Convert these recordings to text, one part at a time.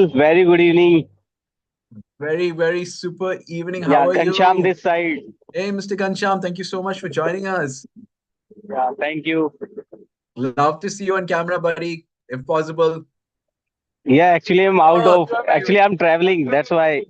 Very good evening. Very, very super evening. Yeah, How are Kancham you? this side. Hey, Mr. Kancham, thank you so much for joining us. Yeah, thank you. Love to see you on camera, buddy, if possible. Yeah, actually I'm out Oh, of actually I'm traveling. That's why.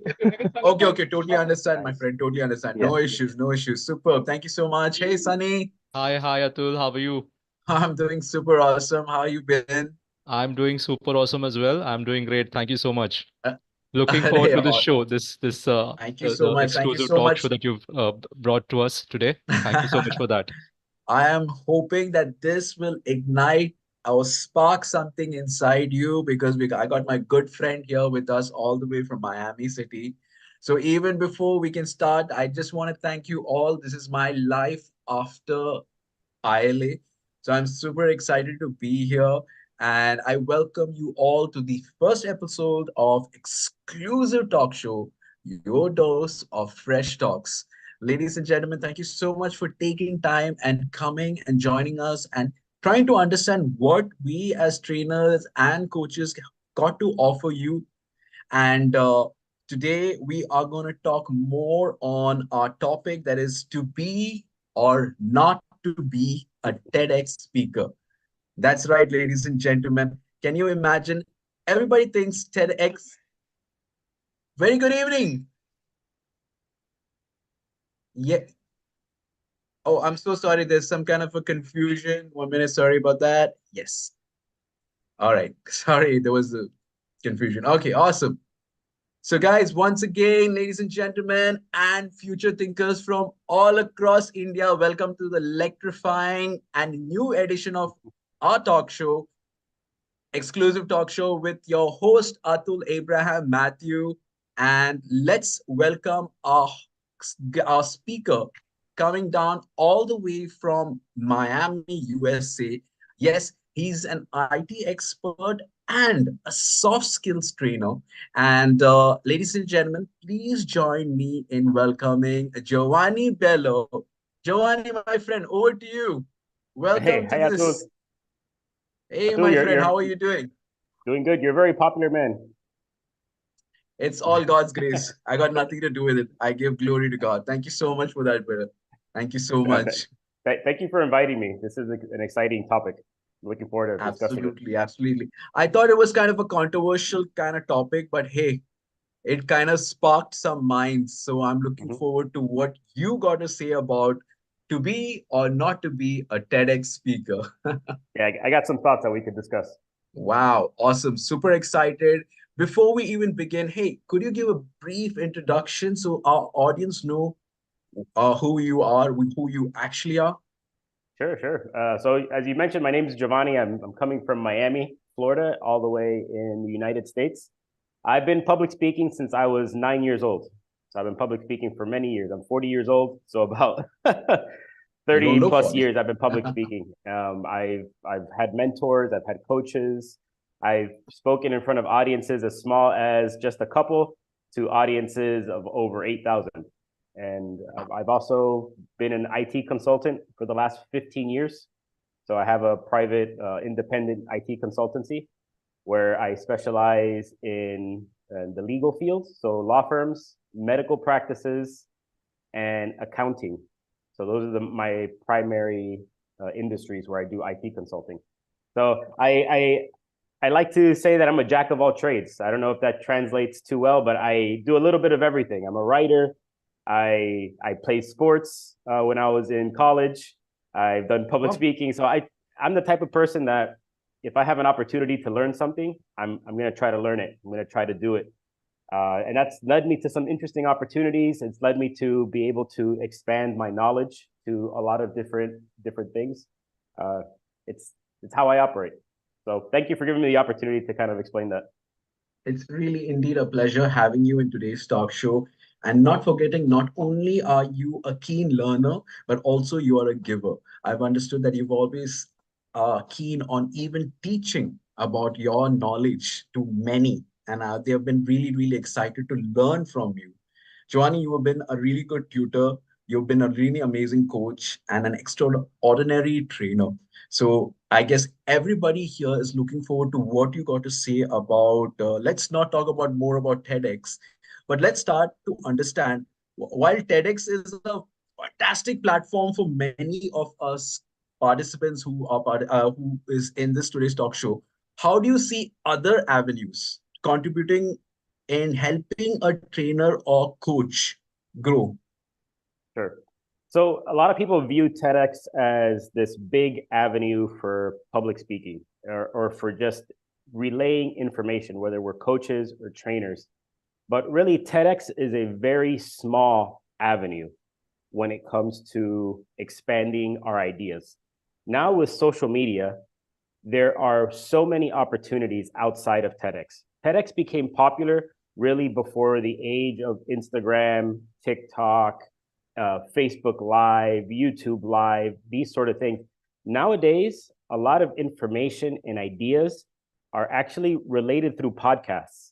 okay, okay. Totally understand, my friend. Totally understand. Yeah. No issues, no issues. Superb. Thank you so much. Hey, Sunny. Hi, Atul. How are you? I'm doing super awesome. How you been? I'm doing super awesome as well. I'm doing great. Thank you so much. Uh, Looking forward to this show, this Thank you so the much. Thank you exclusive so talk much. show that you've brought to us today. Thank you so much for that. I am hoping that this will ignite or spark something inside you because I got my good friend here with us all the way from Miami City. So even before we can start, I just want to thank you all. This is my life after ILA. So I'm super excited to be here. And I welcome you all to the first episode of exclusive talk show, Your Dose of Fresh Talks. Ladies and gentlemen, thank you so much for taking time and coming and joining us and trying to understand what we as trainers and coaches got to offer you. And today we are going to talk more on our topic that is to be or not to be a TEDx speaker. That's right, ladies and gentlemen. Can you imagine? Everybody thinks TEDx. Very good evening. Yeah. Oh, I'm so sorry. There's some kind of a confusion. 1 minute. Sorry about that. Yes. All right. Sorry, there was a confusion. Okay, awesome. So, guys, once again, ladies and gentlemen, and future thinkers from all across India, welcome to the electrifying and new edition of our talk show, exclusive talk show with your host, Atul Abraham Matthew. And let's welcome our speaker coming down all the way from Miami, USA. Yes, he's an IT expert and a soft skills trainer. And ladies and gentlemen, please join me in welcoming Giovanni Bello. Giovanni, my friend, over to you. Welcome Hey, to hi Atul. this. Hey, Atul, my you're friend, you're how are you doing? doing good. You're a very popular man. It's all God's grace. I got nothing to do with it. I give glory to God. Thank you so much for that, brother. Thank you so Uh, th- much. Thank you for inviting me. This is an exciting topic. Looking forward to discussing it. Absolutely, absolutely. I thought it was kind of a controversial kind of topic, but hey, it kind of sparked some minds. So I'm looking Hmm. forward to what you got to say about to be or not to be a TEDx speaker. Yeah, I got some thoughts that we could discuss. Wow, awesome. Super excited. Before we even begin, hey, could you give a brief introduction so our audience know who you are, who you actually are? Sure, sure. So as you mentioned, my name is Giovanni. I'm coming from Miami, Florida, all the way in the United States. I've been public speaking since I was 9 years old. So I've been public speaking for many years. I'm 40 years old, so about You don't 30 look plus 40. years I've been public speaking. I've had mentors, I've had coaches, I've spoken in front of audiences as small as just a couple to audiences of over 8,000. And I've also been an IT consultant for the last 15 years. So I have a private, independent IT consultancy where I specialize in the legal field, so law firms, medical practices, and accounting. So those are my primary industries where I do IT consulting. So I like to say that I'm a jack of all trades. I don't know if that translates too well, but I do a little bit of everything. I'm a writer. I played sports when I was in college. I've done public Oh, speaking. So I'm the type of person that if I have an opportunity to learn something, I'm gonna try to learn it. I'm gonna try to do it. And that's led me to some interesting opportunities. It's led me to be able to expand my knowledge to a lot of different things. Uh, it's it's how I operate. So thank you for giving me the opportunity to kind of explain that. it's really indeed a pleasure having you in today's talk show. And not forgetting, not only are you a keen learner, but also you are a giver. I've understood that you've always keen on even teaching about your knowledge to many. And they have been really, really excited to learn from you. Giovanni, you have been a really good tutor. You've been a really amazing coach and an extraordinary trainer. So I guess everybody here is looking forward to what you got to say about. Let's not talk about more about TEDx, but let's start to understand. While TEDx is a fantastic platform for many of us participants who is in this today's talk show, how do you see other avenues contributing in helping a trainer or coach grow? Sure. So a lot of people view TEDx as this big avenue for public speaking or for just relaying information, whether we're coaches or trainers. But really, TEDx is a very small avenue when it comes to expanding our ideas. Now with social media, there are so many opportunities outside of TEDx. TEDx became popular really before the age of Instagram, TikTok, Facebook Live, YouTube Live, these sort of things. Nowadays, a lot of information and ideas are actually related through podcasts.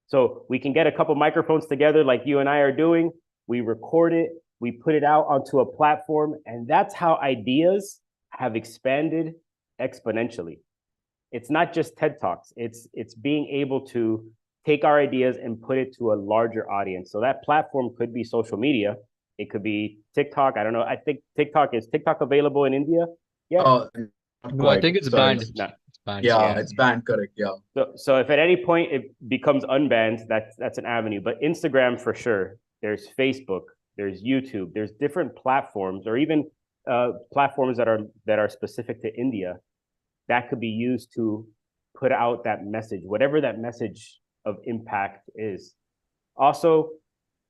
So we can get a couple microphones together like you and I are doing. We record it, we put it out onto a platform, and that's how ideas have expanded exponentially. It's not just TED Talks. It's being able to take our ideas and put it to a larger audience. So that platform could be social media. It could be TikTok. I don't know. I think is TikTok available in India? Yeah. Not No, I quite. think it's Sorry. banned. It's not. It's banned. Yeah, Yeah. it's banned, correct. Yeah. So if at any point it becomes unbanned, that's an avenue. But Instagram for sure. There's Facebook. There's YouTube. There's different platforms, or even platforms that are specific to India, that could be used to put out that message, whatever that message of impact is. Also,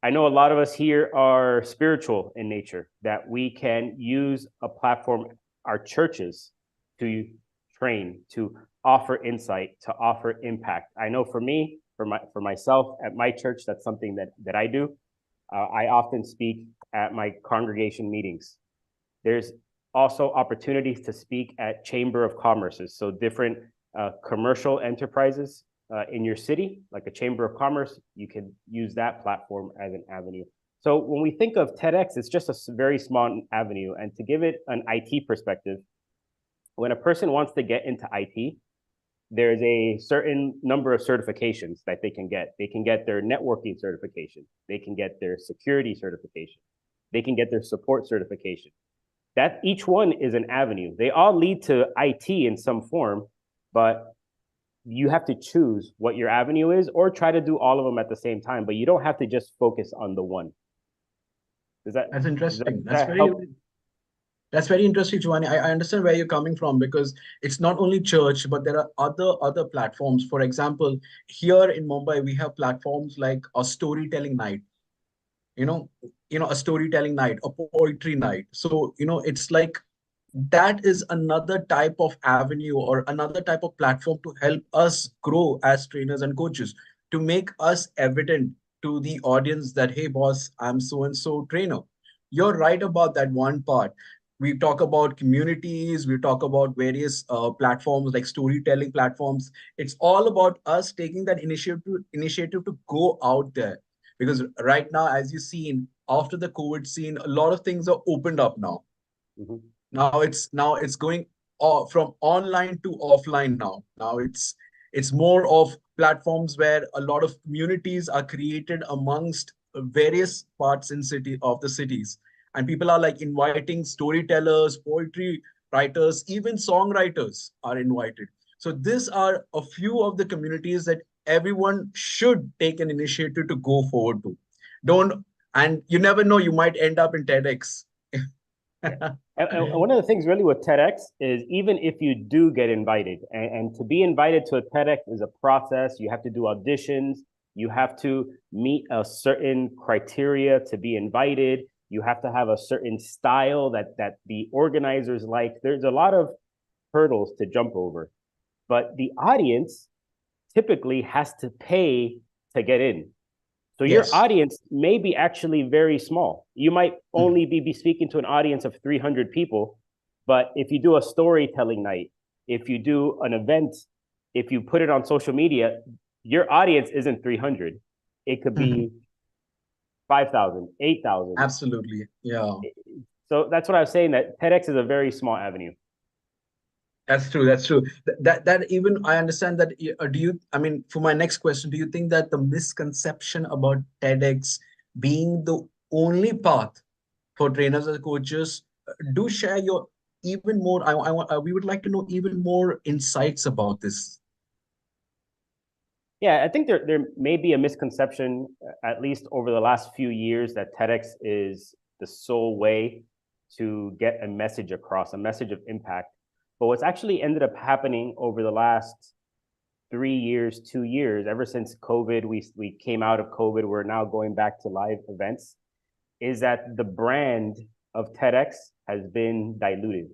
I know a lot of us here are spiritual in nature, that we can use a platform, our churches, to train, to offer insight, to offer impact. I know for me, for myself at my church, that's something that I do. I often speak at my congregation meetings. There's also opportunities to speak at Chamber of Commerces, so different commercial enterprises in your city, like a Chamber of Commerce, you can use that platform as an avenue. So when we think of TEDx, it's just a very small avenue. And to give it an IT perspective, when a person wants to get into IT, there's a certain number of certifications that they can get. They can get their networking certification. They can get their security certification. They can get their support certification. That each one is an avenue. They all lead to IT in some form, but you have to choose what your avenue is, or try to do all of them at the same time. But you don't have to just focus on the one. That's interesting. That help? That's very interesting, Giovanni. I understand where you're coming from, because it's not only church, but there are other platforms. For example, here in Mumbai, we have platforms like a storytelling night. You know, a storytelling night, a poetry night. So it's like that is another type of avenue or another type of platform to help us grow as trainers and coaches, to make us evident to the audience that, hey boss, I'm so and so trainer. You're right about that one part. We talk about communities, we talk about various platforms like storytelling platforms. It's all about us taking that initiative to go out there, because right now, as you've seen, after the COVID scene, a lot of things are opened up now. Mhm. Now it's going from online to offline now. Now it's more of platforms where a lot of communities are created amongst various parts in city of the cities, and people are like inviting storytellers, poetry writers, even songwriters are invited. So these are a few of the communities that everyone should take an initiative to go forward to. Don't And you never know, you might end up in TEDx. And one of the things really with TEDx is, even if you do get invited, and to be invited to a TEDx is a process. You have to do auditions. You have to meet a certain criteria to be invited. You have to have a certain style that the organizers like. There's a lot of hurdles to jump over, but the audience typically has to pay to get in. So your Yes. audience may be actually very small. You might only be speaking to an audience of 300 people, but if you do a storytelling night, if you do an event, if you put it on social media, your audience isn't 300. It could be 5,000, 8,000. Absolutely. Yeah. So that's what I was saying, that TEDx is a very small avenue. That's true. That's true. That even I understand that. Do you? I mean, for my next question, do you think that the misconception about TEDx being the only path for trainers and coaches, do share your even more. I want. We would like to know even more insights about this. Yeah, I think there may be a misconception, at least over the last few years, that TEDx is the sole way to get a message across, a message of impact. But what's actually ended up happening over the last 3 years, 2 years, ever since COVID, we came out of COVID, we're now going back to live events, is that the brand of TEDx has been diluted.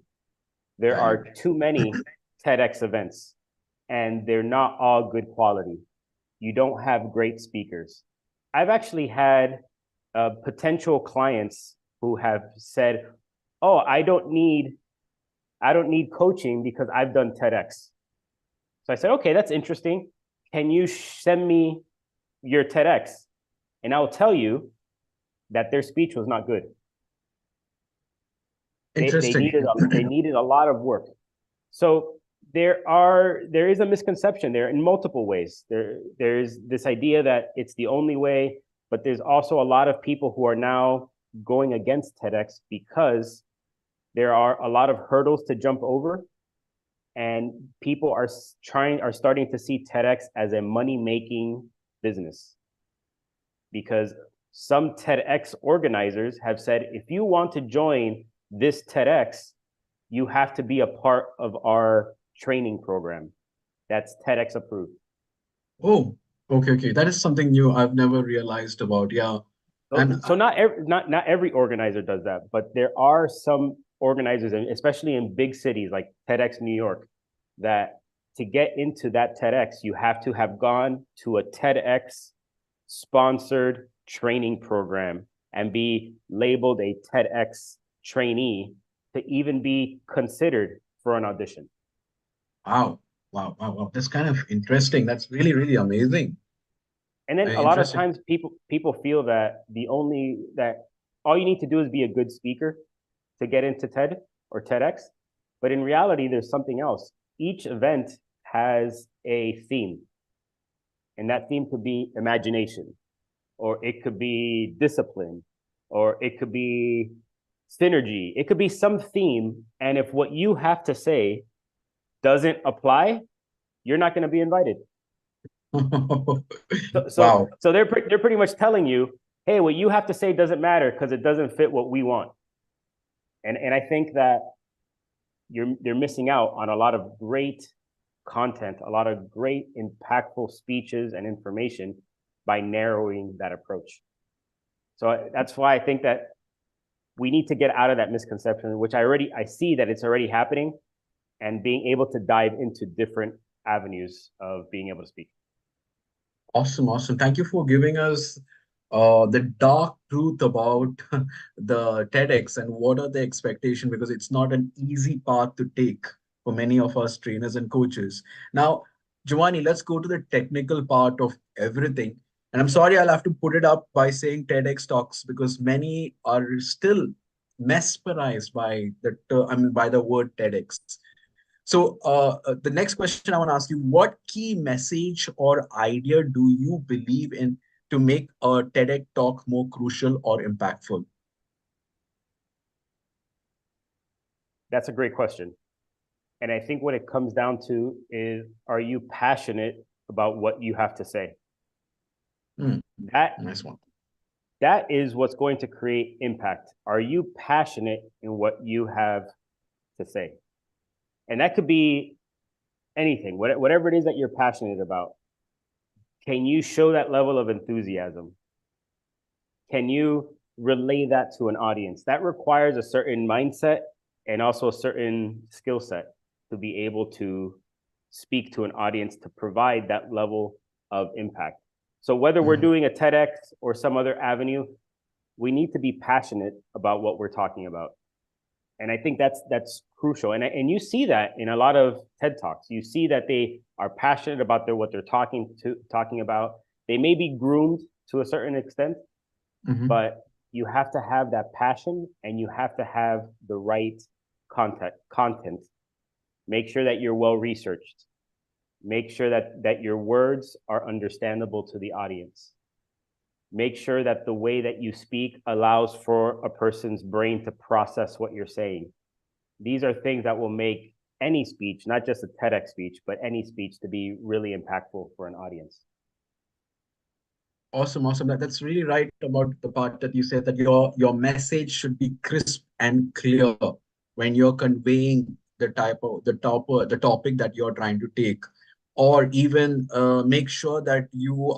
There are too many TEDx events, and they're not all good quality. You don't have great speakers. I've actually had potential clients who have said, "Oh, I don't need coaching because I've done TEDx." So I said, "Okay, that's interesting. Can you send me your TEDx?" And I'll tell you that their speech was not good. They Interesting. needed a lot of work. So there is a misconception there in multiple ways. There's this idea that it's the only way, but there's also a lot of people who are now going against TEDx because there are a lot of hurdles to jump over, and people are starting to see TEDx as a money-making business, because some TEDx organizers have said, if you want to join this TEDx, you have to be a part of our training program that's TEDx approved. Oh, okay, okay. That is something new. I've never realized about. Yeah. And So not every organizer does that, but there are some organizers, especially in big cities like TEDx New York, that to get into that TEDx, you have to have gone to a TEDx sponsored training program and be labeled a TEDx trainee to even be considered for an audition. wow, wow, wow, wow. That's kind of interesting. That's really, really amazing. And then Very a lot of interesting. times people feel that all you need to do is be a good speaker to get into TED or TEDx. But in reality, there's something else. Each event has a theme, and that theme could be imagination, or it could be discipline, or it could be synergy. It could be some theme. And if what you have to say doesn't apply, you're not going to be invited. Wow. So they're pretty much telling you, hey, what you have to say doesn't matter because it doesn't fit what we want. And I think that they're missing out on a lot of great content, a lot of great impactful speeches and information by narrowing that approach. So that's why I think that we need to get out of that misconception, which I see that it's already happening, and being able to dive into different avenues of being able to speak. Awesome, awesome. Thank you for giving us the dark truth about the TEDx and what are the expectations, because it's not an easy path to take for many of us trainers and coaches. Now, Giovanni, let's go to the technical part of everything. And I'm sorry, I'll have to put it up by saying TEDx talks because many are still mesmerized by by the word TEDx. So the next question I want to ask you, what key message or idea do you believe in to make a TEDx talk more crucial or impactful? That's a great question. And I think what it comes down to is, are you passionate about what you have to say? Nice one. That is what's going to create impact. Are you passionate in what you have to say? And that could be anything, whatever it is that you're passionate about. Can you show that level of enthusiasm? Can you relay that to an audience? That requires a certain mindset and also a certain skill set to be able to speak to an audience to provide that level of impact. So whether we're doing a TEDx or some other avenue, we need to be passionate about what we're talking about. And I think that's crucial. And you see that in a lot of TED Talks. You see that they are passionate about what they're talking about. They may be groomed to a certain extent, Mhm. but you have to have that passion and you have to have the right content. Make sure that you're well researched. Make sure that your words are understandable to the audience. Make sure that the way that you speak allows for a person's brain to process what you're saying. These are things that will make any speech, not just a TEDx speech, but any speech to be really impactful for an audience. Awesome, awesome. That's really right about the part that you said that your message should be crisp and clear when you're conveying the topic that you're trying to take, or even make sure that you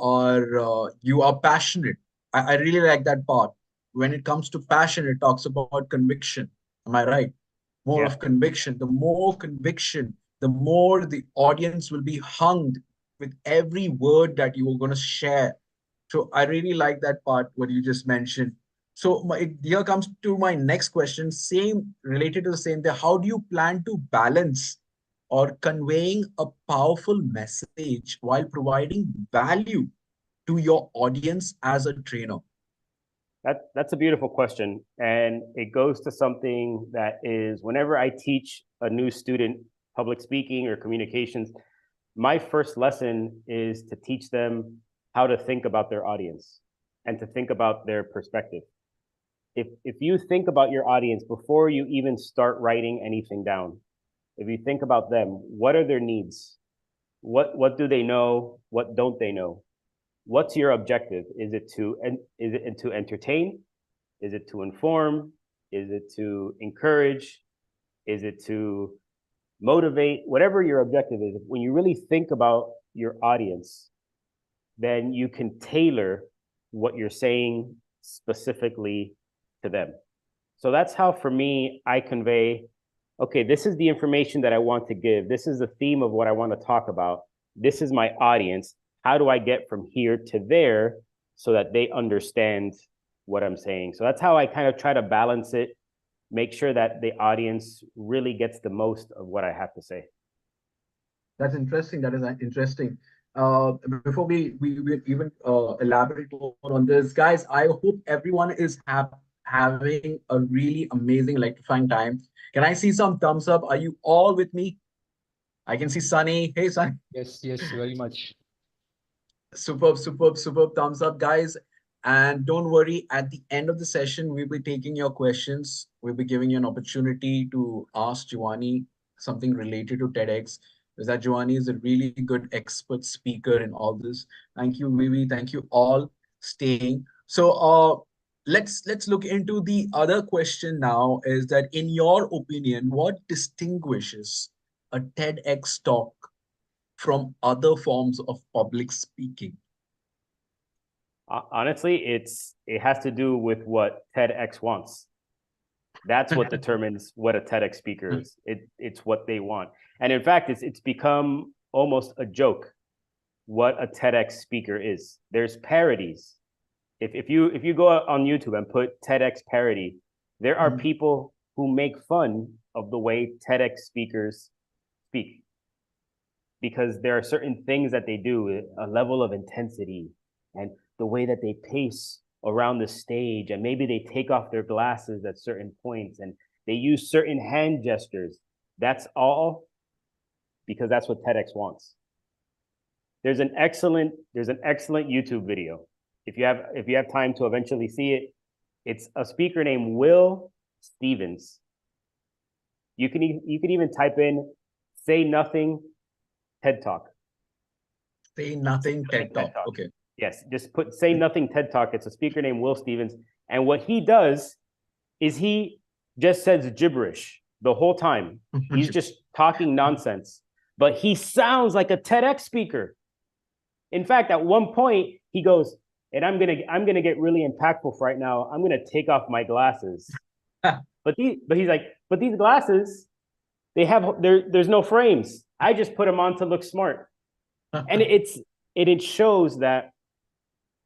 are passionate. I really like that part. When it comes to passion, it talks about conviction. Am I right? More Yeah. of conviction. The more conviction, the more the audience will be hung with every word that you are going to share. So I really like that part, what you just mentioned. So here comes to my next question, same related to the same thing. How do you plan to balance or conveying a powerful message while providing value to your audience as a trainer? That's a beautiful question. And it goes to something that is whenever I teach a new student public speaking or communications, my first lesson is to teach them how to think about their audience and to think about their perspective. If you think about your audience before you even start writing anything down, if you think about them, what are their needs? What do they know? What don't they know? What's your objective? Is it to entertain? Is it to inform? Is it to encourage? Is it to motivate? Whatever your objective is, when you really think about your audience, then you can tailor what you're saying specifically to them. So that's how, for me, I convey, okay, this is the information that I want to give. This is the theme of what I want to talk about. This is my audience. How do I get from here to there so that they understand what I'm saying? So that's how I kind of try to balance it, make sure that the audience really gets the most of what I have to say. That's interesting. That is interesting. Before we even elaborate more on this, guys, I hope everyone is having a really amazing electrifying time. Can I see some thumbs up? Are you all with me? I can see Sunny. Hey, Sunny. Yes, yes, very much. Superb, superb, superb thumbs up, guys. And don't worry, at the end of the session, we'll be taking your questions. We'll be giving you an opportunity to ask Giovanni something related to TEDx. Because that Giovanni is a really good expert speaker in all this. Thank you, Vivi. Thank you all staying. So let's look into the other question now, is that in your opinion, what distinguishes a TEDx talk from other forms of public speaking? Honestly, it has to do with what TEDx wants. That's what determines what a TEDx speaker is. It's what they want. And in fact, it's become almost a joke what a TEDx speaker is. There's parodies. If you go on YouTube and put TEDx parody, there are people who make fun of the way TEDx speakers speak, because there are certain things that they do, a level of intensity and the way that they pace around the stage, and maybe they take off their glasses at certain points and they use certain hand gestures. That's all because that's what TEDx wants. There's an excellent YouTube video. If you have time to eventually see it, it's a speaker named Will Stevens. You can even type in "say nothing TED Talk." Say nothing TED Talk. Okay. Yes, just put "say nothing TED Talk." It's a speaker named Will Stevens, and what he does is he just says gibberish the whole time. He's just talking nonsense, but he sounds like a TEDx speaker. In fact, at one point he goes, and I'm gonna get really impactful right now. I'm gonna take off my glasses. but he's like, but these glasses, there's no frames. I just put them on to look smart. And it shows that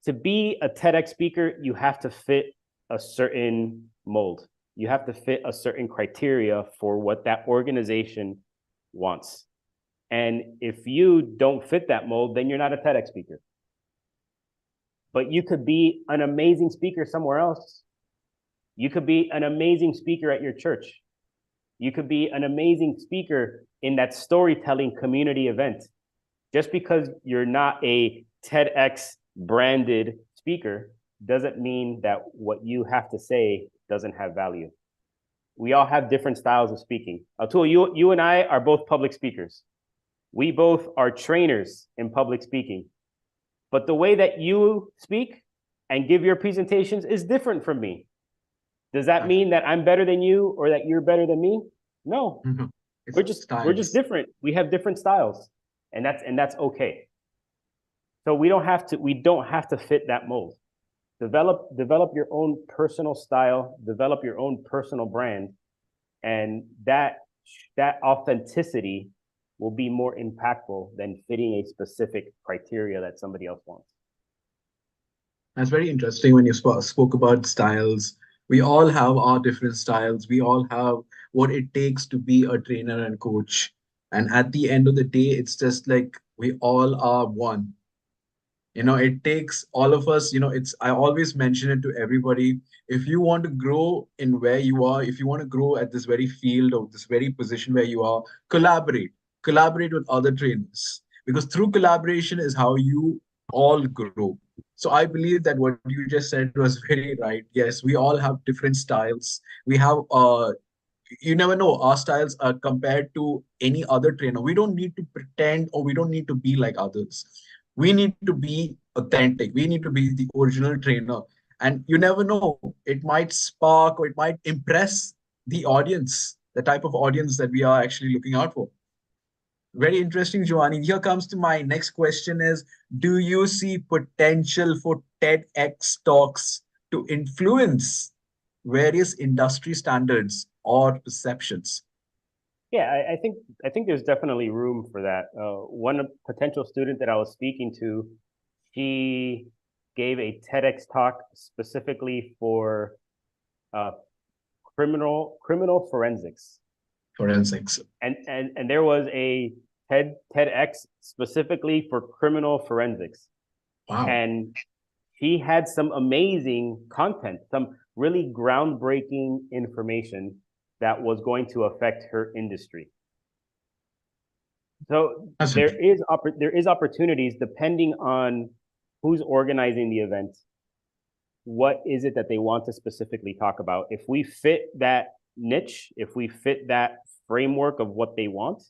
to be a TEDx speaker, you have to fit a certain mold. You have to fit a certain criteria for what that organization wants. And if you don't fit that mold, then you're not a TEDx speaker. but you could be an amazing speaker somewhere else. You could be an amazing speaker at your church. You could be an amazing speaker in that storytelling community event. Just because you're not a TEDx branded speaker doesn't mean that what you have to say doesn't have value. We all have different styles of speaking. Atul, you and I are both public speakers. We both are trainers in public speaking. But the way that you speak and give your presentations is different from me. Does that mean that I'm better than you or that you're better than me? No. We're just different. We have different styles. And that's okay. So we don't have to fit that mold. Develop your own personal style, develop your own personal brand, and that authenticity will be more impactful than fitting a specific criteria that somebody else wants. That's very interesting when you spoke about styles. We all have our different styles. We all have what it takes to be a trainer and coach. And at the end of the day, it's just like we all are one. It takes all of us. I always mention it to everybody. If you want to grow in where you are, if you want to grow at this very field or this very position where you are, collaborate with other trainers, because through collaboration is how you all grow. So I believe that what you just said was very right. Yes, we all have different styles. We have you never know, our styles are compared to any other trainer. We don't need to pretend, or we don't need to be like others. We need to be authentic. We need to be the original trainer. And you never know, it might spark or it might impress the audience, the type of audience that we are actually looking out for. Very interesting, Giovanni. Here comes to my next question is, do you see potential for TEDx talks to influence various industry standards or perceptions? Yeah, I think there's definitely room for that. One potential student that I was speaking to, she gave a TEDx talk specifically for criminal forensics. And there was a TEDx specifically for criminal forensics. Wow. And he had some amazing content, some really groundbreaking information that was going to affect her industry. So there is opportunities depending on who's organizing the event. What is it that they want to specifically talk about? If we fit that niche, if we fit that framework of what they want,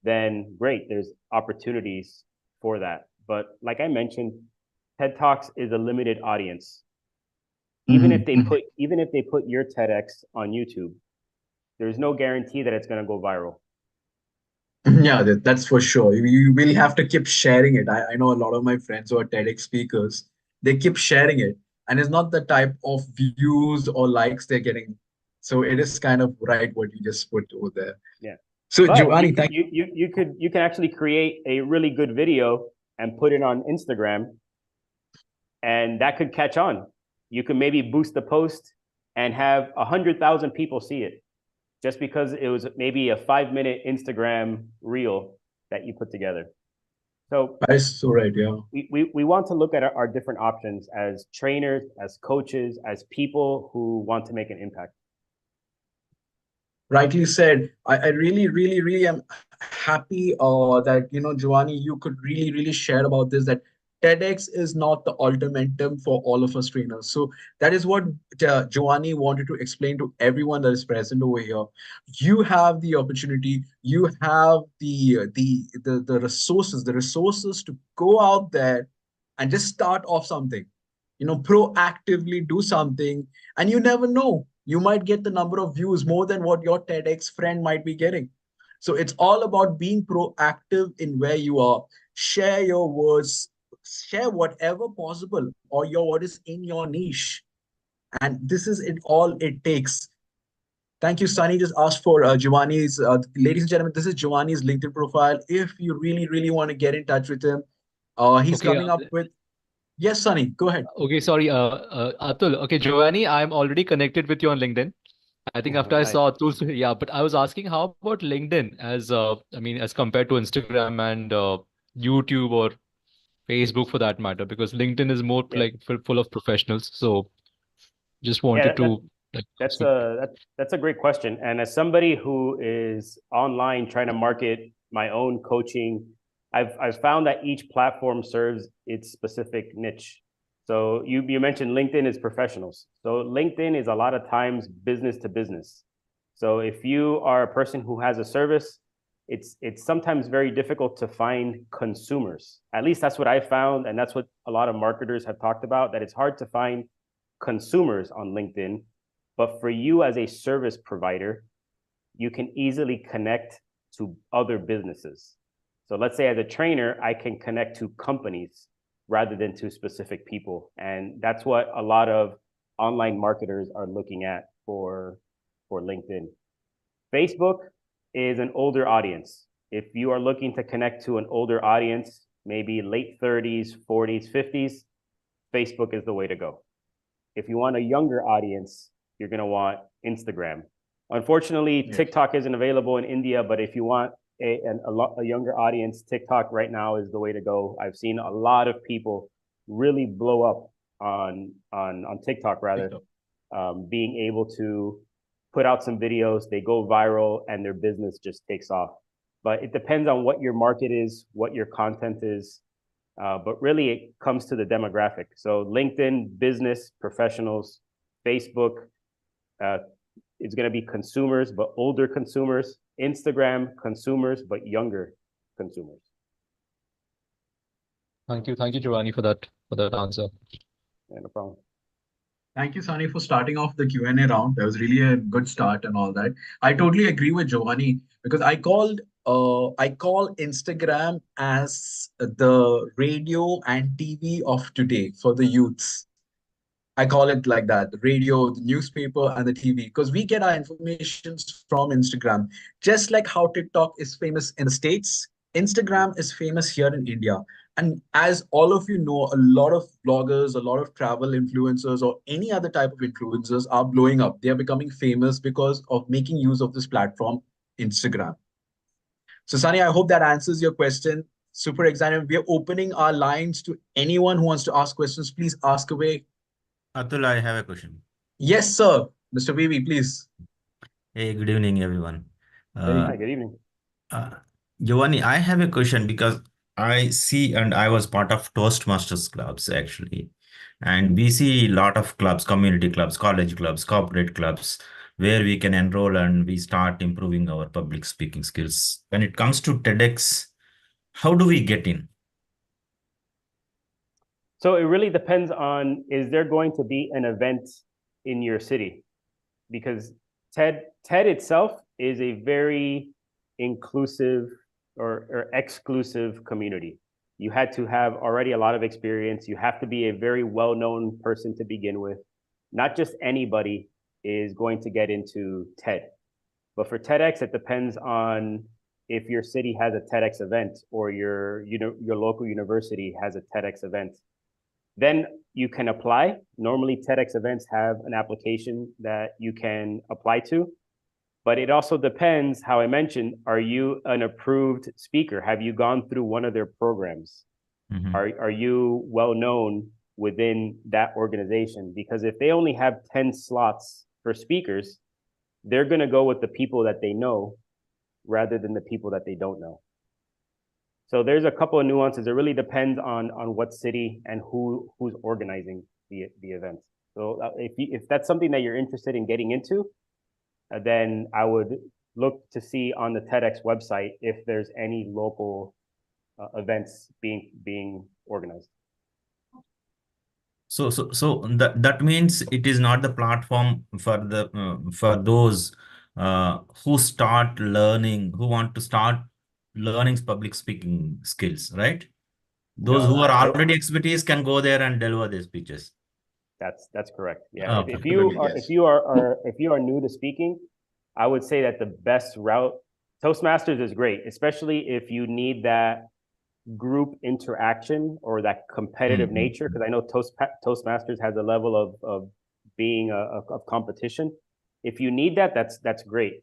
then great, there's opportunities for that. But like I mentioned, TED Talks is a limited audience. Even if they put your TEDx on YouTube, there's no guarantee that it's going to go viral. Yeah, that's for sure. You will have to keep sharing it. I know a lot of my friends who are TEDx speakers, they keep sharing it. And it's not the type of views or likes they're getting. So it is kind of right what you just put over there. Yeah. So but Giovanni, you can actually create a really good video and put it on Instagram, and that could catch on. You can maybe boost the post and have 100,000 people see it, just because it was maybe a 5-minute Instagram reel that you put together. So that is so right, yeah. We want to look at our different options as trainers, as coaches, as people who want to make an impact. Rightly said. I really am happy that, Giovanni, you could really share about this, that TEDx is not the ultimatum for all of us trainers. So that is what Giovanni wanted to explain to everyone that is present over here. You have the opportunity, you have the resources to go out there and just start off something, proactively do something, and you never know, you might get the number of views more than what your TEDx friend might be getting. So it's all about being proactive in where you are. Share your words, share whatever possible, or what is in your niche. And this is it all it takes. Thank you, Sunny. Just asked for Giovanni's, ladies and gentlemen, this is Giovanni's LinkedIn profile. If you really want to get in touch with him, he's coming up with, yes, Sunny, go ahead. Okay, sorry, Atul. Okay, Giovanni, I'm already connected with you on LinkedIn. I think after I saw Atul's, yeah, but I was asking, how about LinkedIn as, as compared to Instagram and YouTube or Facebook for that matter, because LinkedIn is more Yeah. like full of professionals. So just Yeah, wanted to like that's see. that's a great question. And as somebody who is online trying to market my own coaching, I've found that each platform serves its specific niche. So you mentioned LinkedIn is professionals. So LinkedIn is a lot of times business to business. So if you are a person who has a service, it's sometimes very difficult to find consumers. At least that's what I found, and that's what a lot of marketers have talked about, that it's hard to find consumers on LinkedIn. But for you as a service provider, you can easily connect to other businesses. So let's say as a trainer, I can connect to companies rather than to specific people. And that's what a lot of online marketers are looking at for LinkedIn. Facebook is an older audience. If you are looking to connect to an older audience, maybe late 30s, 40s, 50s, Facebook is the way to go. If you want a younger audience, you're going to want Instagram. Unfortunately, Yes. TikTok isn't available in India, but if you want a younger audience, TikTok right now is the way to go. I've seen a lot of people really blow up on TikTok, rather, being able to put out some videos, they go viral, and their business just takes off. But it depends on what your market is, what your content is. But really, it comes to the demographic. So LinkedIn, business, professionals. Facebook, it's going to be consumers, but older consumers. Instagram, consumers, but younger consumers. Thank you, Giovanni, for that answer. Yeah, no problem. Thank you, Sunny, for starting off the Q&A round. That was really a good start and all that. I totally agree with Giovanni because I call Instagram as the radio and TV of today for the youths. I call it like that, the radio, the newspaper, and the TV, because we get our information from Instagram. Just like how TikTok is famous in the States, Instagram is famous here in India. And as all of you know, a lot of bloggers, a lot of travel influencers, or any other type of influencers are blowing up. They are becoming famous because of making use of this platform, Instagram. So, Sunny, I hope that answers your question. Super excited. We are opening our lines to anyone who wants to ask questions. Please ask away. Atul, I have a question. Yes, sir. Mr. Vivi, please. Hey, good evening, everyone. Very Uh, Hi, good evening. uh, Giovanni, I have a question because I see and I was part of Toastmasters clubs actually. And we see a lot of clubs, community clubs, college clubs, corporate clubs, where we can enroll and we start improving our public speaking skills. When it comes to TEDx, how do we get in? So it really depends on, is there going to be an event in your city? Because TED itself is a very inclusive or exclusive community. You had to have already a lot of experience. You have to be a very well-known person to begin with. Not just anybody is going to get into TED. But for TEDx, it depends on if your city has a TEDx event or your local university has a TEDx event. Then you can apply. Normally, TEDx events have an application that you can apply to, but it also depends, how I mentioned, are you an approved speaker? Have you gone through one of their programs? Mhm. Are you well known within that organization? Because if they only have 10 slots for speakers, they're going to go with the people that they know rather than the people that they don't know. So there's a couple of nuances. It really depends on what city and who's organizing the event. So if that's something that you're interested in getting into, then I would look to see on the TEDx website if there's any local events being organized. So that means it is not the platform for those who start learning, who want to start learning public speaking skills, right? Those No, who are I already expertise can go there and deliver their speeches. that's correct. Yeah, Okay. if you Absolutely, are yes. if you are new to speaking, I would say that the best route, Toastmasters is great, especially if you need that group interaction or that competitive Mhm. nature, because I know Toastmasters has a level of being of competition. If you need that, that's great.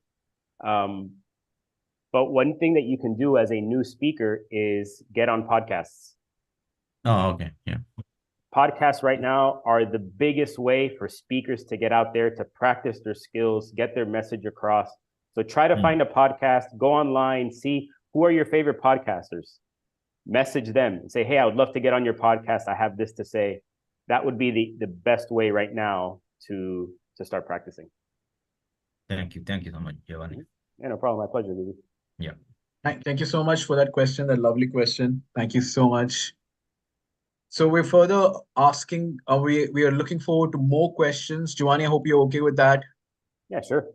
But one thing that you can do as a new speaker is get on podcasts. Oh, okay. Yeah. Podcasts right now are the biggest way for speakers to get out there to practice their skills, get their message across. So try to find a podcast, go online, see who are your favorite podcasters, message them and say, hey, I would love to get on your podcast. I have this to say. That would be the best way right now to start practicing. Thank you. Thank you so much, Giovanni. Yeah, no problem. My pleasure, Lily. Yeah. Thank you so much for that question, that lovely question. Thank you so much. So we're further asking, we are looking forward to more questions. Giovanni, I hope you're okay with that. Yeah, sure.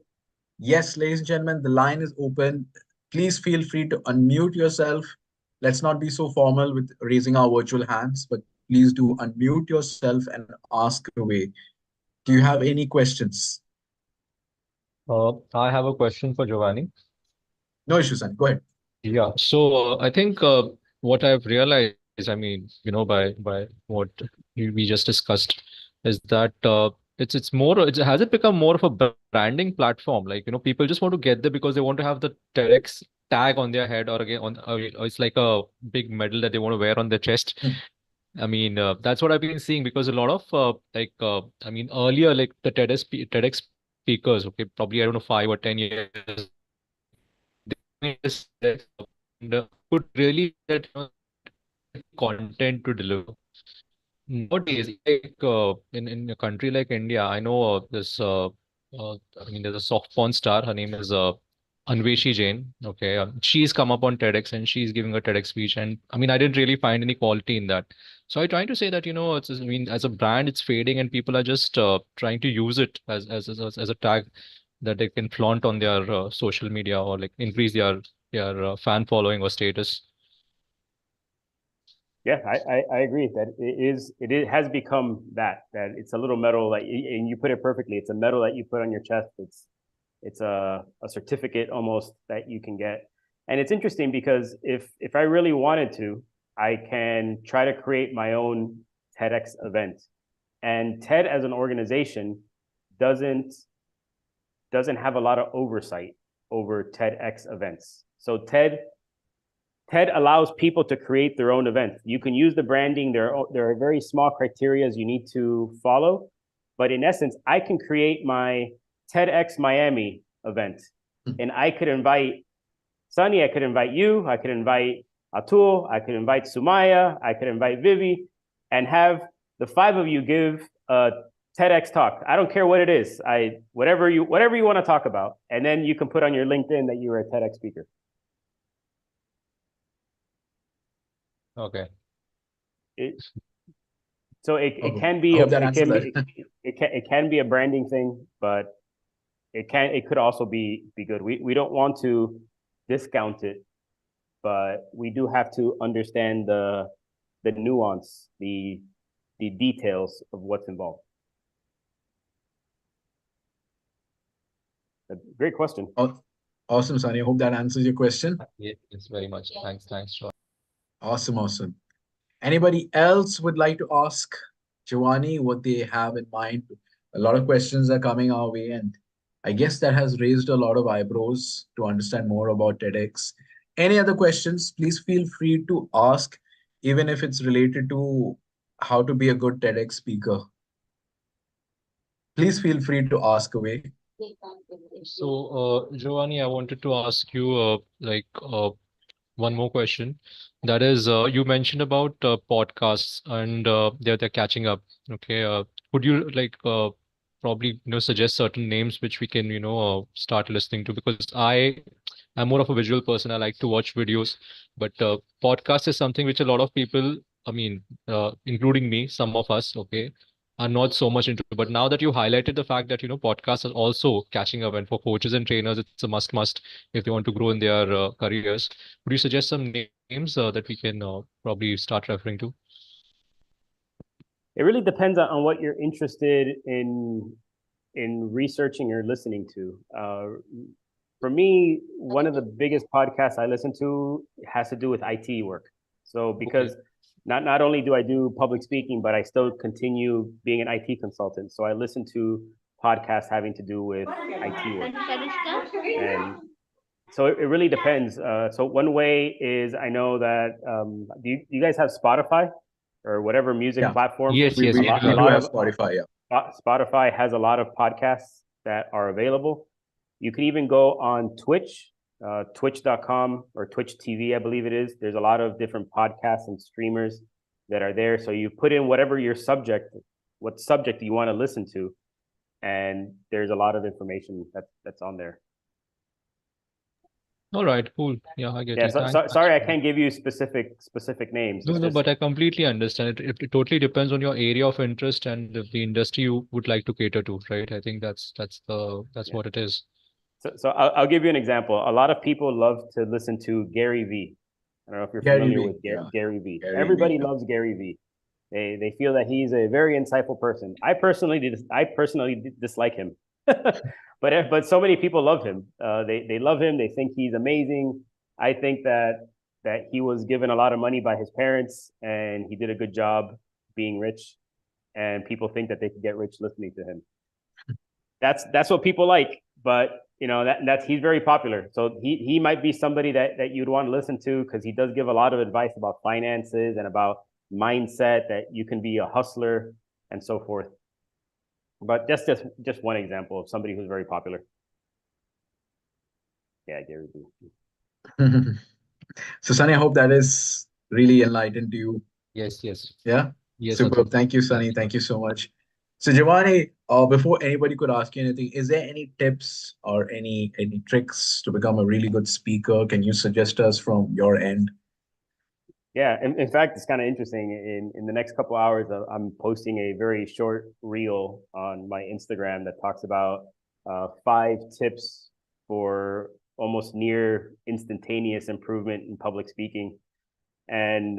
Yes, ladies and gentlemen, the line is open. Please feel free to unmute yourself. Let's not be so formal with raising our virtual hands, but please do unmute yourself and ask away. Do you have any questions? I have a question for Giovanni. No issues, Sunny. Go ahead. Yeah, so I think what I've realized, I mean, by what we just discussed, is that it's more, has it become more of a branding platform? Like, people just want to get there because they want to have the TEDx tag on their head, or again or it's like a big medal that they want to wear on their chest. I mean, that's what I've been seeing, because a lot of I mean, earlier, like the TEDx speakers, okay, probably I don't know 5 or 10 years, they just could really get content to deliver. Nowadays, like in a country like India, I know I mean, there's a soft porn star. Her name is Anveshi Jain. Okay, she's come up on TEDx and she's giving a TEDx speech, and I mean, I didn't really find any quality in that. So I'm trying to say that, I mean, as a brand, it's fading, and people are just trying to use it as a tag that they can flaunt on their social media, or like increase their fan following or status. Yeah, I agree that it has become that it's a little medal that and you put it perfectly. It's a medal that you put on your chest. It's a certificate almost that you can get. And it's interesting because if I really wanted to, I can try to create my own TEDx event. And TED as an organization doesn't have a lot of oversight over TEDx events. So TED allows people to create their own event. You can use the branding. There are very small criteria you need to follow. But in essence, I can create my TEDx Miami event. And I could invite Sunny, I could invite you, I could invite Atul, I could invite Sumaya, I could invite Vivi, and have the 5 of you give a TEDx talk. I don't care what it is. Whatever you want to talk about. And then you can put on your LinkedIn that you were a TEDx speaker. Okay. So it can be it can be a branding thing, but it could also be good. We don't want to discount it, but we do have to understand the nuance, the details of what's involved. Great question. Awesome, Sunny. I hope that answers your question. Yes, very much. Thanks, Sean. Awesome. Anybody else would like to ask Giovanni what they have in mind? A lot of questions are coming our way, and I guess that has raised a lot of eyebrows to understand more about TEDx. Any other questions? Please feel free to ask, even if it's related to how to be a good TEDx speaker. Please feel free to ask away. So, Giovanni, I wanted to ask you, one more question. That is, you mentioned about podcasts, and they're catching up. Okay, would you probably suggest certain names which we can start listening to? Because I'm more of a visual person. I like to watch videos, but podcast is something which a lot of people, I mean, including me, some of us, okay, are not so much into. But now that you highlighted the fact that podcasts are also catching up, and for coaches and trainers, it's a must if they want to grow in their careers. Would you suggest some names that we can probably start referring to? It really depends on what you're interested in researching or listening to. For me, one of the biggest podcasts I listen to has to do with IT work. So because not only do I do public speaking, but I still continue being an IT consultant. So I listen to podcasts having to do with IT work. And so it really depends. So one way is, I know that, do you guys have Spotify? or whatever music Yeah. platform. Yes, We yes, we, we lot, do we a do have. lot have of Spotify. Yeah. Spotify has a lot of podcasts that are available. You can even go on Twitch, twitch.com or Twitch TV, I believe it is. There's a lot of different podcasts and streamers that are there. So you put in whatever your subject, what subject you want to listen to, and there's a lot of information that's on there. All right, cool. Yeah, I get Yeah, you. Thanks. sorry, I can't give you specific names. No, It's no, just but I completely understand. It totally depends on your area of interest and the industry you would like to cater to, right? I think that's yeah. what it is. So I'll give you an example. A lot of people love to listen to Gary V. I don't know if you're Gary familiar V. with Yeah. Gary V. Gary V. Everybody Yeah. loves Gary V. They feel that he's a very insightful person. I personally dislike him, but so many people love him. They love him. They think he's amazing. I think that he was given a lot of money by his parents, and he did a good job being rich. And people think that they could get rich listening to him. That's what people like. But you know that's he's very popular. So he might be somebody that you'd want to listen to because he does give a lot of advice about finances and about mindset, that you can be a hustler and so forth. But just one example of somebody who's very popular. Yeah, Gary Vee. So, Sunny, I hope that is really enlightened to you. Yes, yes, Yeah. yes, Superb. Atul. Thank you, Sunny. Thank you so much. So, Giovanni, before anybody could ask you anything, is there any tips or any tricks to become a really good speaker? Can you suggest us from your end? Yeah, in fact, it's kind of interesting. In the next couple hours, I'm posting a very short reel on my Instagram that talks about 5 tips for almost near instantaneous improvement in public speaking. And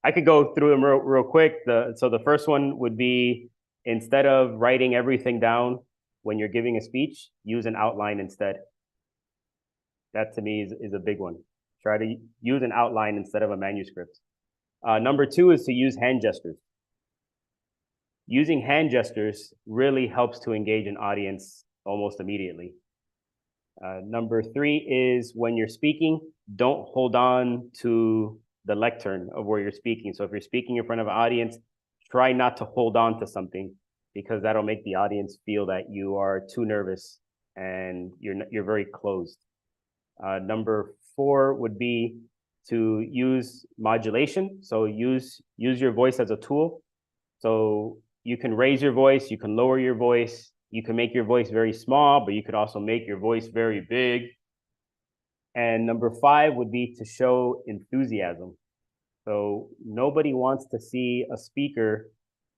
I could go through them real quick. So the first one would be, instead of writing everything down when you're giving a speech, use an outline instead. That to me is a big one. Try to use an outline instead of a manuscript. Number 2 is to use hand gestures. Using hand gestures really helps to engage an audience almost immediately. Number 3 is, when you're speaking, don't hold on to the lectern of where you're speaking. So if you're speaking in front of an audience, try not to hold on to something, because that'll make the audience feel that you are too nervous and you're very closed. Number 4 would be to use modulation. So use your voice as a tool. So you can raise your voice, you can lower your voice, you can make your voice very small, but you could also make your voice very big. And number 5 would be to show enthusiasm. So nobody wants to see a speaker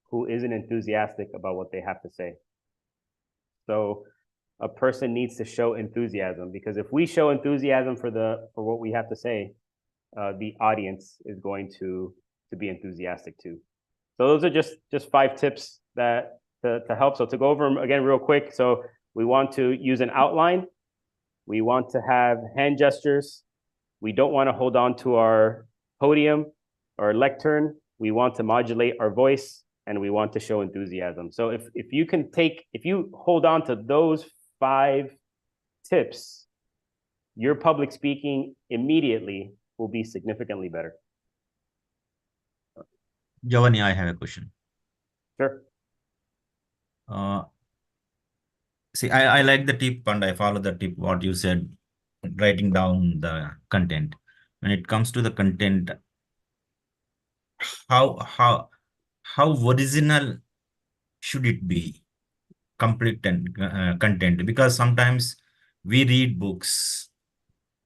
who isn't enthusiastic about what they have to say. So a person needs to show enthusiasm, because if we show enthusiasm for what we have to say, the audience is going to be enthusiastic too. So those are just 5 tips that to help. So to go over them again real quick. So we want to use an outline. We want to have hand gestures. We don't want to hold on to our podium or lectern. We want to modulate our voice, and we want to show enthusiasm. So if you hold on to those 5 tips, your public speaking immediately will be significantly better. Giovanni, I have a question. Sure. See, I like the tip and I follow the tip, what you said, writing down the content. When it comes to the content, how how how original should it be? Complete content, because sometimes we read books,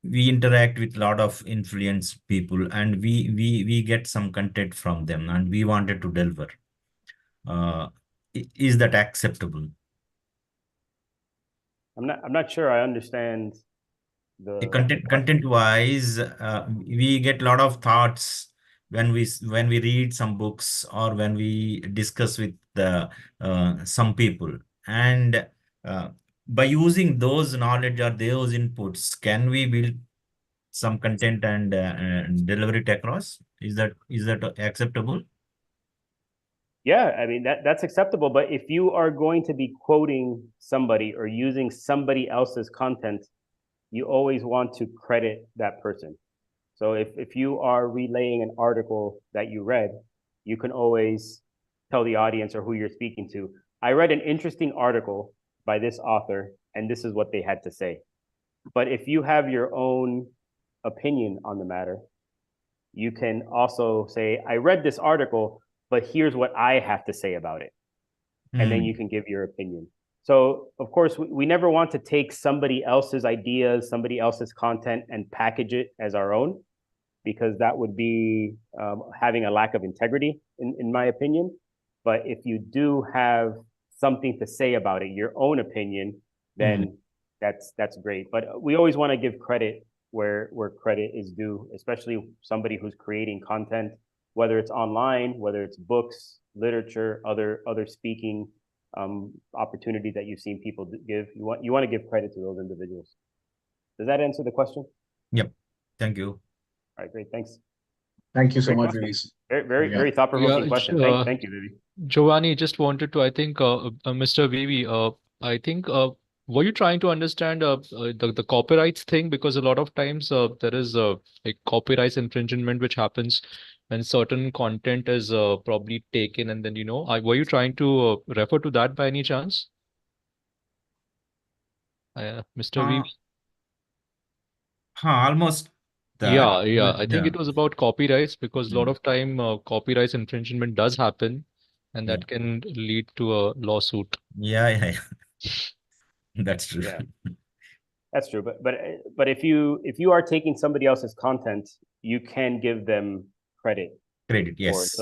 we interact with a lot of influenced people, and we get some content from them, and we wanted to deliver. Uh, is that acceptable? I'm not sure I understand the Content question. wise, we get a lot of thoughts when we read some books or when we discuss with some people, and uh, by using those knowledge or those inputs, can we build some content and deliver it across? Is that acceptable? Yeah, I mean that's acceptable, but if you are going to be quoting somebody or using somebody else's content, you always want to credit that person. So if you are relaying an article that you read, you can always tell the audience or who you're speaking to, I read an interesting article by this author, and this is what they had to say. But if you have your own opinion on the matter, you can also say, I read this article, but here's what I have to say about it. And then you can give your opinion. So, of course, we never want to take somebody else's ideas, somebody else's content, and package it as our own, because that would be having a lack of integrity, in my opinion. But if you do have something to say about it, your own opinion, then that's great. But we always want to give credit where credit is due, especially somebody who's creating content, whether it's online, whether it's books, literature, other speaking opportunities that you've seen people give. You want to give credit to those individuals. Does that answer the question? Yep. Thank you. All right, great. Thanks. Thank you so Great much, question. Vivis. Very thought-provoking question. Thank you, Vivi. Giovanni, just wanted to, I think, Mr. Vivi, I think, were you trying to understand the copyrights thing? Because a lot of times there is like copyright infringement which happens when certain content is probably taken, and then were you trying to refer to that by any chance, Mr. Uh, Vivi? Almost that, Yeah. but I think it was about copyrights, because a lot Mm. of time copyright infringement does happen, and Yeah. that can lead to a lawsuit. Yeah. That's true. Yeah, that's true. But if you are taking somebody else's content, you can give them credit Credit, for it. yes.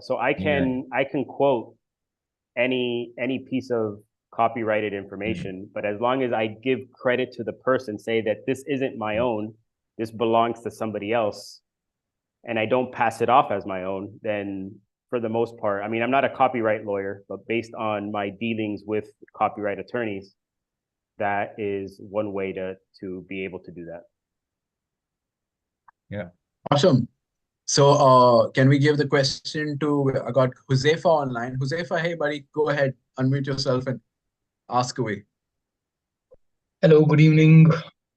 So I Yeah. can quote any piece of copyrighted information, but as long as I give credit to the person, say that this isn't my own, this belongs to somebody else, and I don't pass it off as my own, then for the most part, I mean, I'm not a copyright lawyer, but based on my dealings with copyright attorneys, that is one way to be able to do that. Yeah. Awesome. So, can we give the question to, I got Josefa online. Josefa, hey, buddy, go ahead, unmute yourself and ask away. Hello, good evening.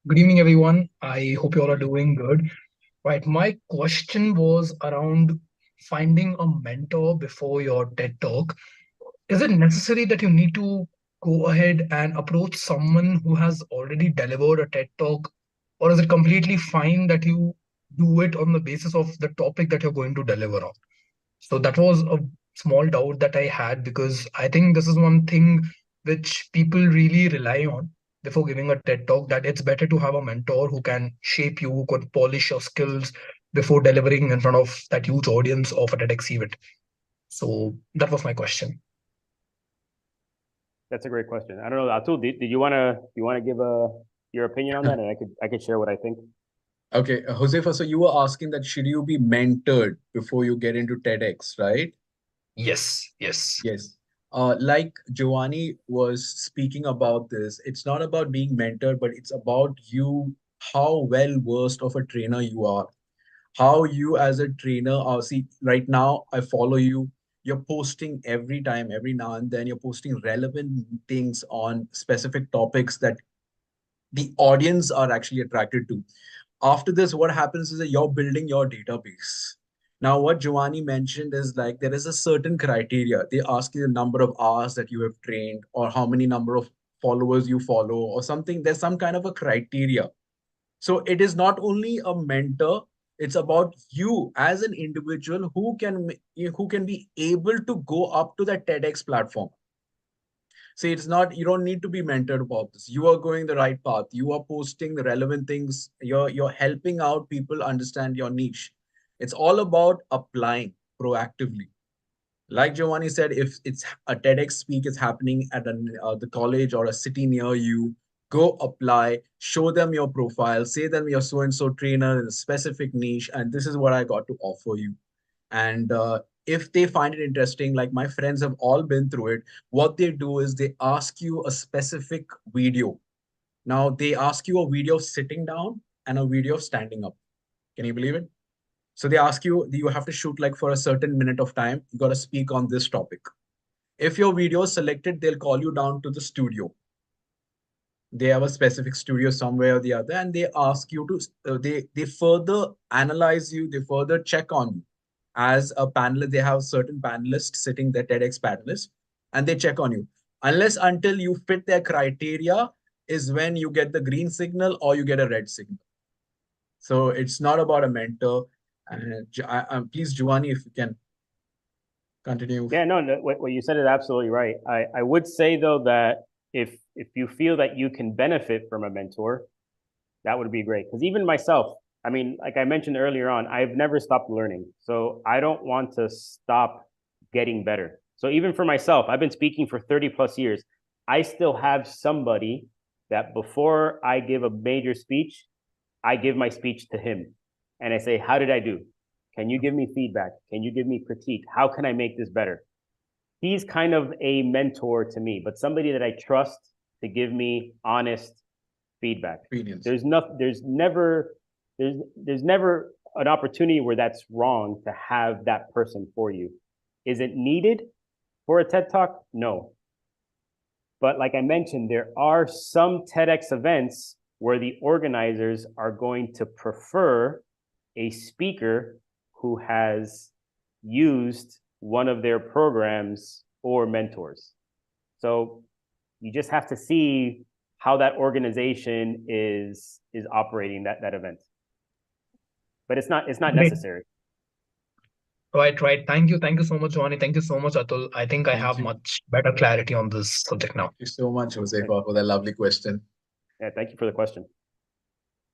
Good evening, everyone. I hope you all are doing good. Right, my question was around finding a mentor before your TED Talk. Is it necessary that you need to go ahead and approach someone who has already delivered a TED Talk, or is it completely fine that you do it on the basis of the topic that you're going to deliver on? So that was a small doubt that I had, because I think this is one thing which people really rely on before giving a TED talk, that it's better to have a mentor who can shape you, who can polish your skills before delivering in front of that huge audience of a TEDx event. So that was my question. That's a great question. I don't know, Atul, did you want to give your opinion on that, and I could share what I think. Okay, Josefa, so you were asking that should you be mentored before you get into TEDx, right? Yes. Yes. Like Giovanni was speaking about this, it's not about being mentored, but it's about you, how well versed of a trainer you are. How you as a trainer are. See, right now I follow you. You're posting every time, every now and then, you're posting relevant things on specific topics that the audience are actually attracted to. After this, what happens is that you're building your database. Now, what Giovanni mentioned is like there is a certain criteria. They ask you the number of hours that you have trained, or how many number of followers you follow, or something. There's some kind of a criteria. So it is not only a mentor, it's about you as an individual who can be able to go up to that TEDx platform. See, it's not, you don't need to be mentored about this. You are going the right path. You are posting the relevant things. You're helping out people understand your niche. It's all about applying proactively. Like Giovanni said, if it's a TEDx speak is happening at the college or a city near you, go apply, show them your profile, say them you're so and so trainer in a specific niche, and this is what I got to offer you. And if they find it interesting, like my friends have all been through it, what they do is they ask you a specific video. Now they ask you a video of sitting down and a video of standing up. Can you believe it? So they ask you, you have to shoot like for a certain minute of time. You got to speak on this topic. If your video is selected, they'll call you down to the studio. They have a specific studio somewhere or the other, and they ask you to, they further analyze you, they further check on you. as a panelist. They have certain panelists sitting there, TEDx panelists, and they check on you. Unless until you fit their criteria is when you get the green signal or you get a red signal. So it's not about a mentor. And please, Giovanni, if you can continue. Yeah, no, what you said is absolutely right. I would say though that if you feel that you can benefit from a mentor, that would be great. Because even myself, I mean, like I mentioned earlier on, I've never stopped learning. So I don't want to stop getting better. So even for myself, I've been speaking for 30 plus years. I still have somebody that before I give a major speech, I give my speech to him and I say, how did I do? Can you give me feedback? Can you give me critique? How can I make this better? He's kind of a mentor to me, but somebody that I trust to give me honest feedback. Opinions. There's never an opportunity where that's wrong to have that person for you. Is it needed for a TED Talk? No. But like I mentioned, there are some TEDx events where the organizers are going to prefer a speaker who has used one of their programs or mentors. So you just have to see how that organization is operating that event. But it's not Great. necessary. Right. Thank you so much, Giovanni. Thank you so much, Atul. I think I Thank have you. much better clarity on this subject now. Thank you so much, Josefa, for that lovely question. Yeah, thank you for the question.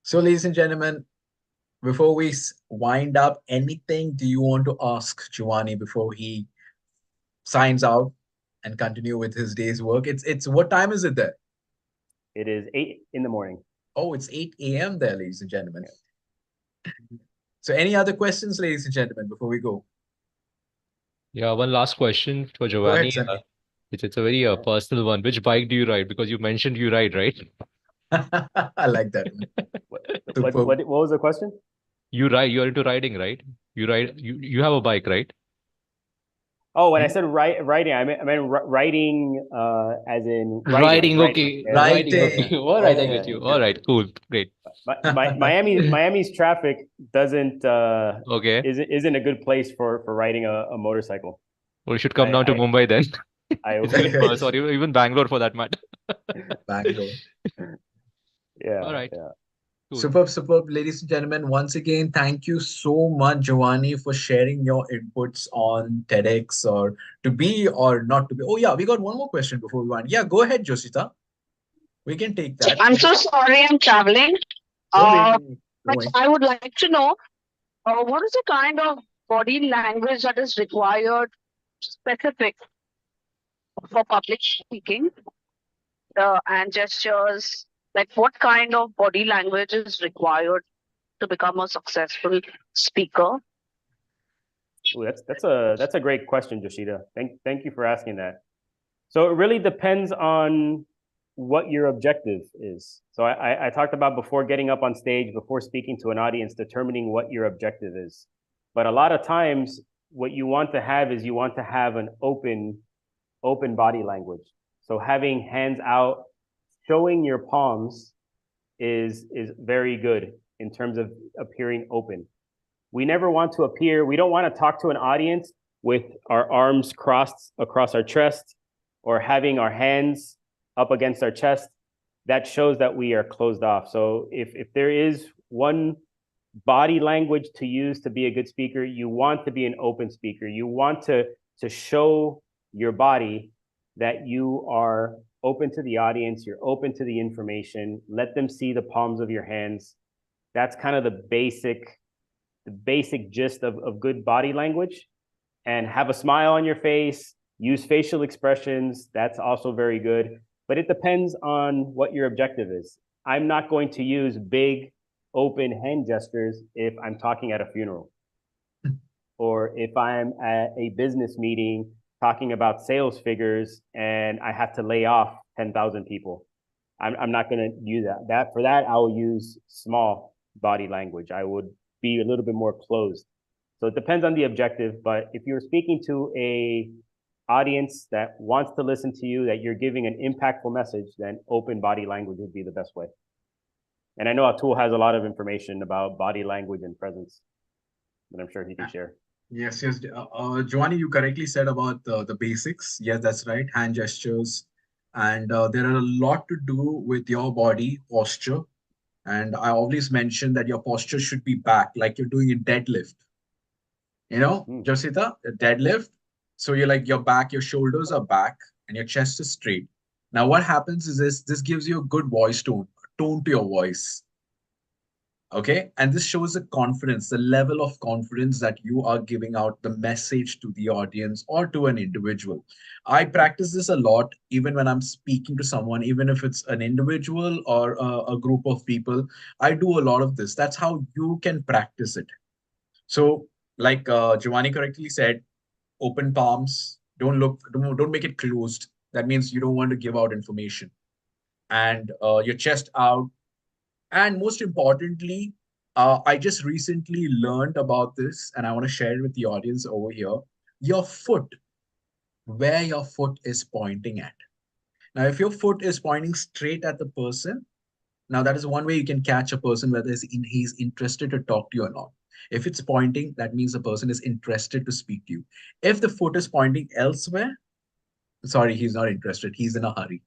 So, ladies and gentlemen, before we wind up, anything do you want to ask Giovanni before he signs out and continue with his day's work? It's what time is it there? It is 8 in the morning. Oh, it's 8 a.m. there, ladies and gentlemen. So, any other questions, ladies and gentlemen, before we go? Yeah, one last question for Go ahead, Giovanni. Sunny. It's a very personal one. Which bike do you ride? Because you mentioned you ride, right? I like that one. What was the question? You ride. You're into riding, right? You ride. You have a bike, right? Oh, when I said writing, I meant writing as in Riding. writing. Okay. Yeah. Riding. Writing. Okay. All right, I Oh. get you. All right. Cool. Great. Miami's traffic doesn't Okay. isn't a good place for riding a motorcycle. Well, you should come down to Mumbai then. Sorry, even Bangalore for that matter. Bangalore. Yeah. All right. Yeah. Cool. Superb, ladies and gentlemen. Once again, thank you so much, Giovanni, for sharing your inputs on TEDx or to be or not to be. Oh, yeah, we got one more question before we wind. Yeah, go ahead, Josita. We can take that. I'm so sorry I'm traveling. But I would like to know what is the kind of body language that is required specific for public speaking and gestures? Like what kind of body language is required to become a successful speaker? Ooh, that's a great question, Joshita. Thank you for asking that. So it really depends on what your objective is. So I talked about before getting up on stage, before speaking to an audience, determining what your objective is. But a lot of times what you want to have is you want to have an open body language. So having hands out, showing your palms is very good in terms of appearing open. We never want to appear, we don't want to talk to an audience with our arms crossed across our chest or having our hands up against our chest. That shows that we are closed off. So if there is one body language to use to be a good speaker, you want to be an open speaker. You want to show your body that you are open to the audience, you're open to the information, let them see the palms of your hands. That's kind of the basic gist of good body language. And have a smile on your face, use facial expressions, that's also very good. But it depends on what your objective is. I'm not going to use big open hand gestures if I'm talking at a funeral or if I'm at a business meeting talking about sales figures and I have to lay off 10,000 people. I'm not going to use that. For that, I will use small body language. I would be a little bit more closed. So it depends on the objective, but if you're speaking to a audience that wants to listen to you, that you're giving an impactful message, then open body language would be the best way. And I know Atul has a lot of information about body language and presence that I'm sure he can share. Yes, yes. Giovanni, you correctly said about the basics. Yes, that's right. Hand gestures. And there are a lot to do with your body posture. And I always mention that your posture should be back, like you're doing a deadlift. Mm. Josita, a deadlift. So you're like your back, your shoulders are back, and your chest is straight. Now, what happens is this gives you a good voice tone, tone to your voice. Okay, and this shows the confidence, the level of confidence that you are giving out the message to the audience or to an individual. I practice this a lot even when I'm speaking to someone, even if it's an individual or a group of people. I do a lot of this. That's how you can practice it. So like Giovanni correctly said, open palms, don't make it closed. That means you don't want to give out information. And your chest out, and most importantly, I just recently learned about this and I want to share it with the audience over here. Your foot, where your foot is pointing at. Now, if your foot is pointing straight at the person, now that is one way you can catch a person whether he's interested to talk to you or not. If it's pointing, that means the person is interested to speak to you. If the foot is pointing elsewhere, sorry, he's not interested. He's in a hurry.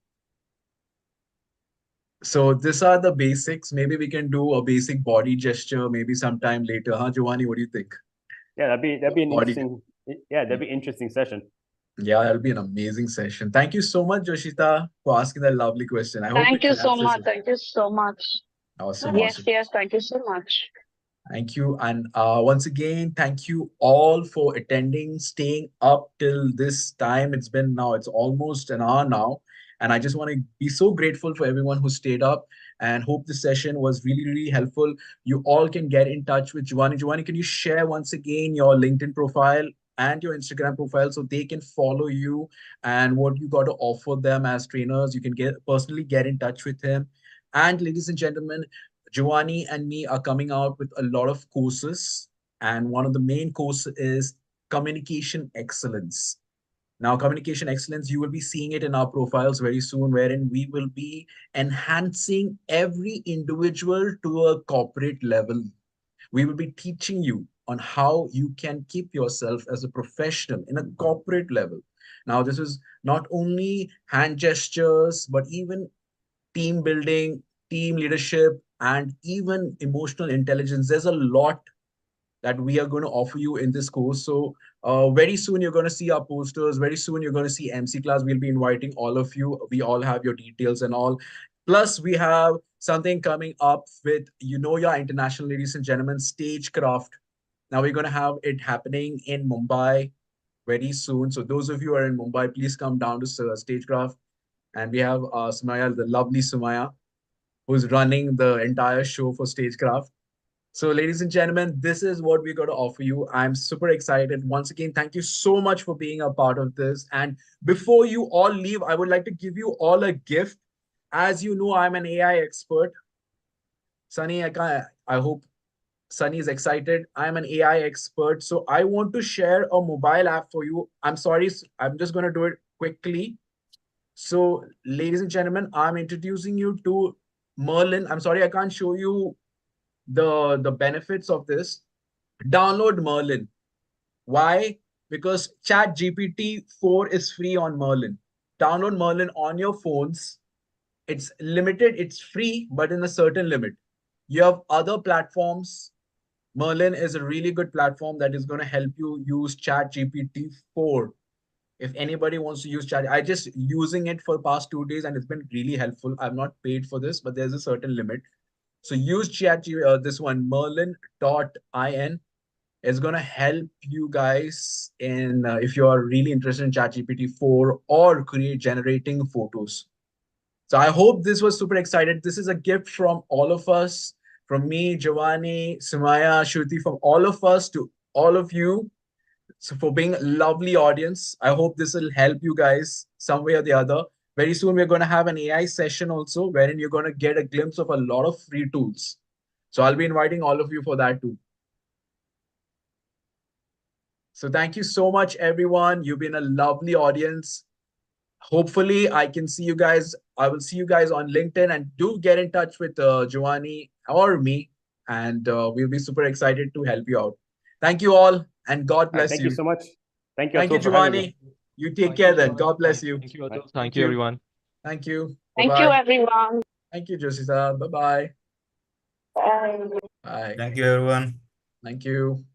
So these are the basics. Maybe we can do a basic body gesture maybe sometime later. Huh, Giovanni? What do you think? Yeah, that'd be an Body. interesting. Yeah, that'd be interesting session. Yeah, that'll be an amazing session. Thank you so much, Joshita, for asking that lovely question. I hope Thank it you so collapses. much. Thank you so much. Awesome, Yes, awesome. yes, thank you so much. Thank you. And once again, thank you all for attending, staying up till this time. It's almost an hour now. And I just want to be so grateful for everyone who stayed up and hope this session was really, really helpful. You all can get in touch with Giovanni. Giovanni, can you share once again your LinkedIn profile and your Instagram profile so they can follow you and what you got to offer them as trainers? You can get in touch with him. And ladies and gentlemen, Giovanni and me are coming out with a lot of courses, and one of the main courses is communication excellence. Now, communication excellence, you will be seeing it in our profiles very soon, wherein we will be enhancing every individual to a corporate level. We will be teaching you on how you can keep yourself as a professional in a corporate level. Now, this is not only hand gestures, but even team building, team leadership, and even emotional intelligence. There's a lot that we are going to offer you in this course. So, very soon you're going to see our posters. Very soon you're going to see MC class. We'll be inviting all of you. We all have your details and all. Plus, we have something coming up with your international, ladies and gentlemen, stagecraft. Now we're going to have it happening in Mumbai very soon. So those of you who are in Mumbai, please come down to stagecraft. And we have Sumaya, the lovely Sumaya, who's running the entire show for Stagecraft. So, ladies and gentlemen, this is what we got to offer you. I'm super excited. Once again, thank you so much for being a part of this. And before you all leave, I would like to give you all a gift. As you know, I'm an AI expert. Sunny, I hope Sunny is excited. I'm an AI expert. So I want to share a mobile app for you. I'm sorry, I'm just going to do it quickly. So, ladies and gentlemen, I'm introducing you to Merlin. I'm sorry, I can't show you the benefits of this. Download Merlin. Why? Because Chat GPT 4 is free on Merlin. Download Merlin on your phones. It's limited, it's free, but in a certain limit. You have other platforms. Merlin is a really good platform that is going to help you use Chat GPT 4. If anybody wants to use Chat, I just using it for the past 2 days and it's been really helpful. I'm not paid for this, but there's a certain limit. So use this one, merlin.in. It's going to help you guys in if you are really interested in ChatGPT 4 or create generating photos. So I hope this was super excited. This is a gift from all of us, from me, Giovanni, Sumaya, Shruti, from all of us to all of you. So for being a lovely audience, I hope this will help you guys some way or the other. Very soon, we're going to have an AI session also, wherein you're going to get a glimpse of a lot of free tools. So I'll be inviting all of you for that too. So thank you so much, everyone. You've been a lovely audience. Hopefully, I can see you guys. I will see you guys on LinkedIn, and do get in touch with Giovanni or me, and we'll be super excited to help you out. Thank you all. and God All right, bless thank you. you so much. Thank you, Thank you, Atul, for having me. Giovanni. You take care then. God bless you. Thank you, Atul. Thank Thank you, you. everyone. Thank you. Thank you, Bye-bye. everyone. Thank you, Josita. Bye-bye. Bye. Bye. Thank you, everyone. Thank you.